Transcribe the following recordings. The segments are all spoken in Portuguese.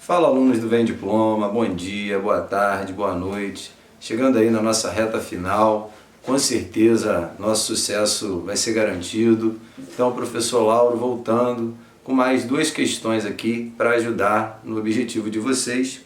Fala, alunos do Vem Diploma, bom dia, boa tarde, boa noite. Chegando aí na nossa reta final, com certeza nosso sucesso vai ser garantido. Então o professor Lauro voltando com mais duas questões aqui para ajudar no objetivo de vocês.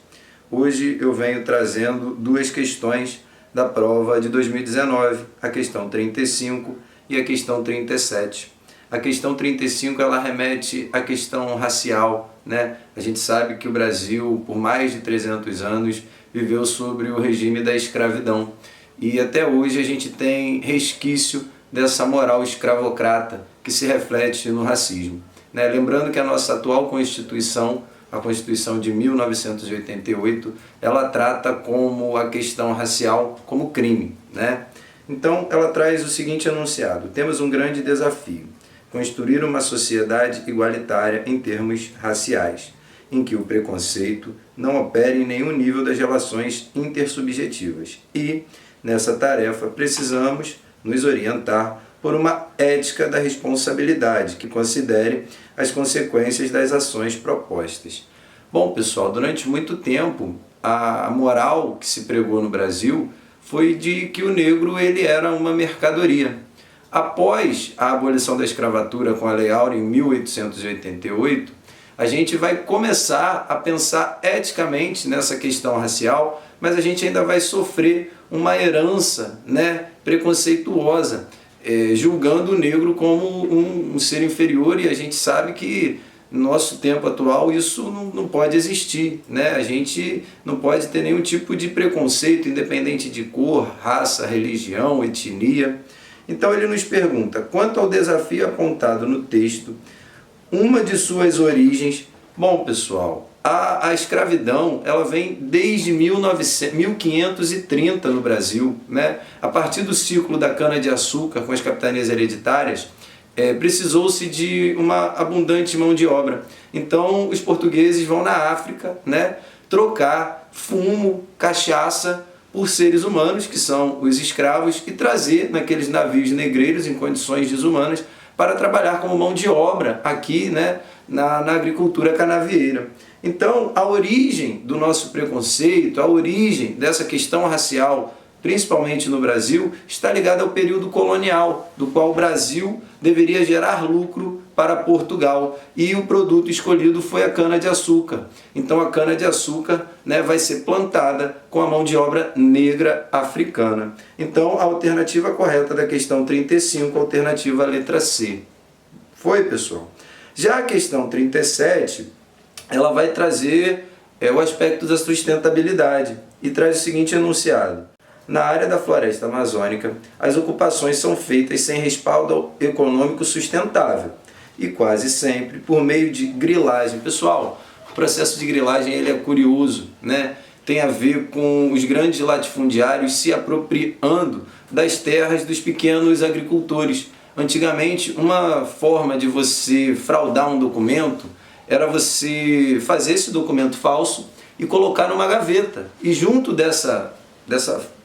Hoje eu venho trazendo duas questões da prova de 2019, a questão 35 e a questão 37. A questão 35 ela remete à questão racial, né? A gente sabe que o Brasil, por mais de 300 anos, viveu sobre o regime da escravidão. E até hoje a gente tem resquício dessa moral escravocrata que se reflete no racismo, né? Lembrando que a nossa atual Constituição, a Constituição de 1988, ela trata como a questão racial como crime, né? Então ela traz o seguinte enunciado: temos um grande desafio: construir uma sociedade igualitária em termos raciais, em que o preconceito não opere em nenhum nível das relações intersubjetivas. E, nessa tarefa, precisamos nos orientar por uma ética da responsabilidade que considere as consequências das ações propostas. Bom, pessoal, durante muito tempo, a moral que se pregou no Brasil foi de que o negro ele era uma mercadoria. Após a abolição da escravatura com a Lei Áurea em 1888, a gente vai começar a pensar eticamente nessa questão racial, mas a gente ainda vai sofrer uma herança, né, preconceituosa, julgando o negro como um ser inferior, e a gente sabe que no nosso tempo atual isso não pode existir, né? A gente não pode ter nenhum tipo de preconceito, independente de cor, raça, religião, etnia. Então ele nos pergunta: quanto ao desafio apontado no texto, uma de suas origens... Bom, pessoal, a escravidão ela vem desde 1530 no Brasil, né? A partir do ciclo da cana-de-açúcar com as capitanias hereditárias, precisou-se de uma abundante mão de obra. Então os portugueses vão na África, né, trocar fumo, cachaça por seres humanos, que são os escravos, e trazer naqueles navios negreiros em condições desumanas para trabalhar como mão de obra aqui, né, na agricultura canavieira. Então, a origem do nosso preconceito, a origem dessa questão racial, principalmente no Brasil, está ligada ao período colonial, do qual o Brasil deveria gerar lucro para Portugal, e o produto escolhido foi a cana-de-açúcar. Então a cana-de-açúcar, né, vai ser plantada com a mão de obra negra africana. Então a alternativa correta da questão 35, alternativa a letra C. Foi, pessoal? Já a questão 37, ela vai trazer o aspecto da sustentabilidade e traz o seguinte enunciado: na área da floresta amazônica, as ocupações são feitas sem respaldo econômico sustentável e quase sempre por meio de grilagem. Pessoal, o processo de grilagem ele é curioso, né? Tem a ver com os grandes latifundiários se apropriando das terras dos pequenos agricultores. Antigamente, uma forma de você fraudar um documento era você fazer esse documento falso e colocar numa gaveta. E junto dessa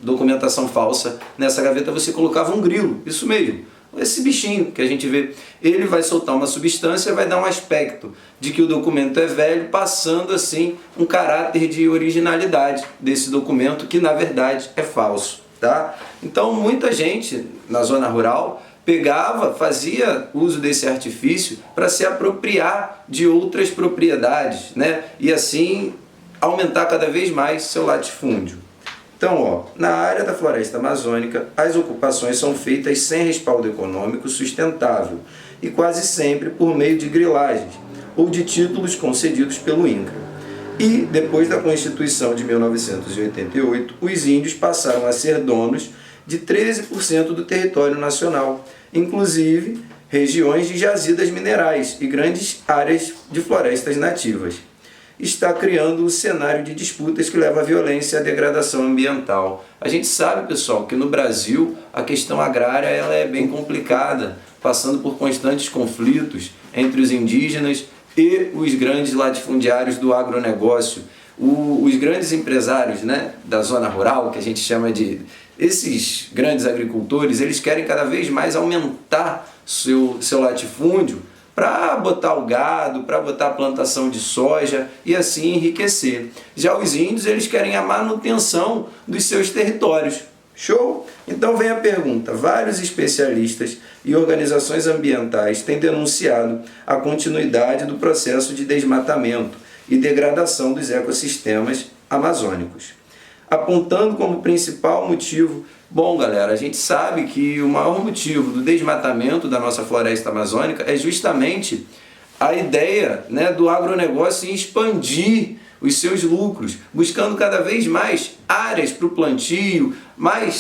documentação falsa, nessa gaveta você colocava um grilo, isso mesmo, esse bichinho que a gente vê. Ele vai soltar uma substância, vai dar um aspecto de que o documento é velho, passando assim um caráter de originalidade desse documento, que na verdade é falso, tá? Então muita gente na zona rural pegava, fazia uso desse artifício para se apropriar de outras propriedades, né? E assim aumentar cada vez mais seu latifúndio. Então, na área da floresta amazônica, as ocupações são feitas sem respaldo econômico sustentável e quase sempre por meio de grilagens ou de títulos concedidos pelo INCRA. E, depois da Constituição de 1988, os índios passaram a ser donos de 13% do território nacional, inclusive regiões de jazidas minerais e grandes áreas de florestas nativas. Está criando um cenário de disputas que leva à violência e à degradação ambiental. A gente sabe, pessoal, que no Brasil a questão agrária ela é bem complicada, passando por constantes conflitos entre os indígenas e os grandes latifundiários do agronegócio. Os grandes empresários, né, da zona rural, que a gente chama de... Esses grandes agricultores, eles querem cada vez mais aumentar seu latifúndio para botar o gado, para botar a plantação de soja e assim enriquecer. Já os índios, eles querem a manutenção dos seus territórios. Show? Então vem a pergunta. Vários especialistas e organizações ambientais têm denunciado a continuidade do processo de desmatamento e degradação dos ecossistemas amazônicos, apontando como principal motivo. Bom, galera, a gente sabe que o maior motivo do desmatamento da nossa floresta amazônica é justamente a ideia, né, do agronegócio em expandir os seus lucros, buscando cada vez mais áreas para o plantio,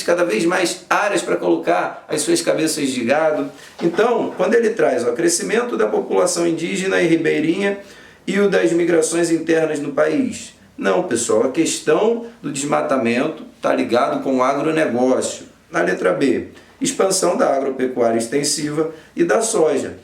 cada vez mais áreas para colocar as suas cabeças de gado. Então, quando ele traz o crescimento da população indígena e ribeirinha e o das migrações internas no país. Não, pessoal, a questão do desmatamento está ligado com o agronegócio. Na letra B, expansão da agropecuária extensiva e da soja,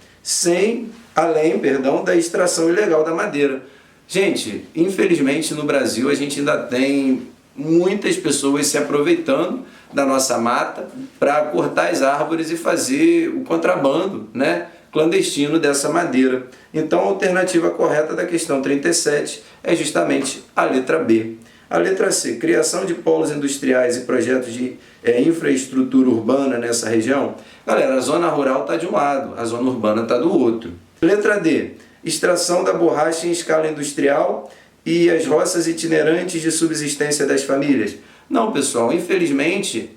além da extração ilegal da madeira. Gente, infelizmente no Brasil a gente ainda tem muitas pessoas se aproveitando da nossa mata para cortar as árvores e fazer o contrabando, né, clandestino dessa madeira. Então a alternativa correta da questão 37 é justamente a letra B. A letra C, criação de polos industriais e projetos de infraestrutura urbana nessa região. Galera, a zona rural está de um lado, a zona urbana está do outro. Letra D, extração da borracha em escala industrial e as roças itinerantes de subsistência das famílias. Não, pessoal, infelizmente,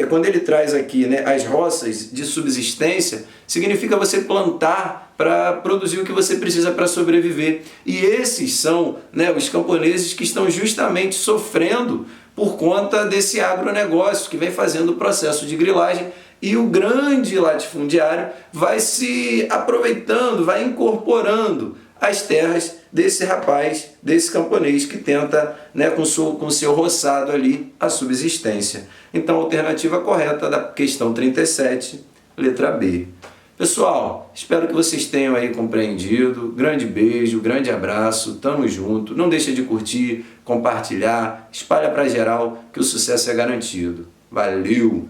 quando ele traz aqui, né, as roças de subsistência, significa você plantar para produzir o que você precisa para sobreviver. E esses são, né, os camponeses que estão justamente sofrendo por conta desse agronegócio que vem fazendo o processo de grilagem, e o grande latifundiário vai se aproveitando, vai incorporando as terras desse rapaz, desse camponês que tenta, né, com seu roçado ali, a subsistência. Então a alternativa correta da questão 37, letra B. Pessoal, espero que vocês tenham aí compreendido. Grande beijo, grande abraço, tamo junto. Não deixa de curtir, compartilhar, espalha para geral que o sucesso é garantido. Valeu!